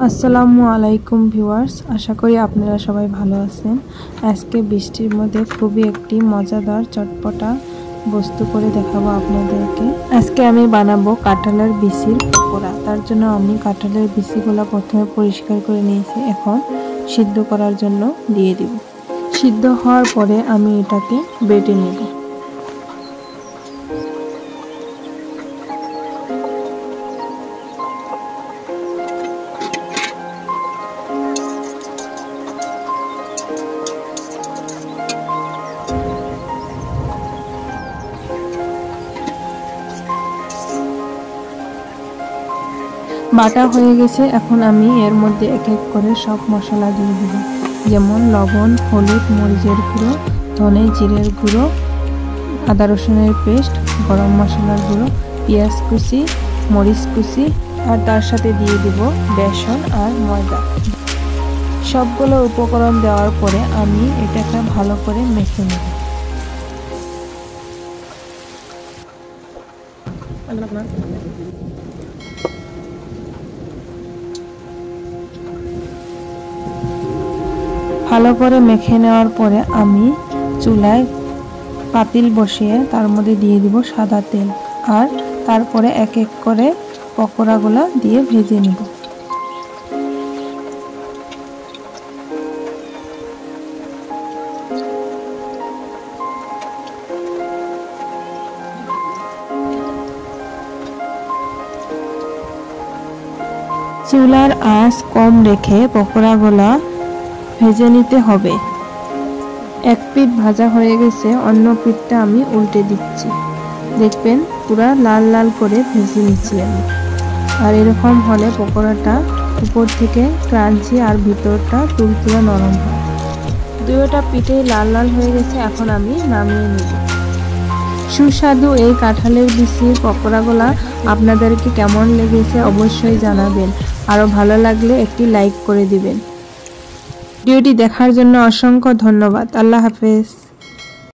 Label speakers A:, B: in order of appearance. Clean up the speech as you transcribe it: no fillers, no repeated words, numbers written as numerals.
A: আসসালামু আলাইকুম ভিউয়ার্স, আশা করি আপনারা সবাই ভালো আছেন। আজকে বৃষ্টির মধ্যে খুবই একটি মজাদার চটপটা বস্তু করে দেখাবো আপনাদেরকে। আজকে আমি বানাবো কাঁঠালের বিচির পকোড়া। তার জন্য আমি কাঁঠালের বিচিগুলো প্রথমে পরিষ্কার করে নিয়েছি, এখন সিদ্ধ করার জন্য দিয়ে দিব। সিদ্ধ হওয়ার পরে আমি এটাকে বেটে নেব। বাটা হয়ে গেছে, এখন আমি এর মধ্যে এক এক করে সব মশলা দিয়ে দেব, যেমন লবণ, হলুদ, মরিচের গুঁড়ো, ধনে জিরের গুঁড়ো, আদা রসুনের পেস্ট, গরম মশলার গুঁড়ো, পেঁয়াজ কুচি, মরিচ কুচি, আর তার সাথে দিয়ে দিব বেসন আর ময়দা। সবগুলো উপকরণ দেওয়ার পরে আমি এটাকে ভালো করে মেখে নেব। ভালো করে মেখে নেওয়ার পরে আমি চুলায় পাতিল বসিয়ে তার মধ্যে দিয়ে দিব সাদা তেল, আর তারপরে এক এক করে পকোড়াগুলো দিয়ে ভেজে নিব। চুলার আঁচ কম রেখে পকোড়াগুলো ভেজে নিতে হবে। এক পিঠ ভাজা হয়ে গেছে, অন্য পিঠটা আমি উল্টে দিচ্ছি। দেখবেন পুরা লাল লাল করে ভেজে নিচ্ছি আমি। আর এরকম হলে পকোড়াটা উপর থেকে ক্রাঞ্চি আর ভিতরটা তুলতুলে নরম হয়। দুইটা পিঠেই লাল লাল হয়ে গেছে, এখন আমি নামিয়ে নেব। সুস্বাদু এই কাঁঠালের বিচির পকোড়াগুলা আপনাদেরকে কেমন লেগেছে অবশ্যই জানাবেন। আরও ভালো লাগলে একটি লাইক করে দিবেন। ভিডিওটি দেখার জন্য অসংখ্য ধন্যবাদ। আল্লাহ হাফেজ।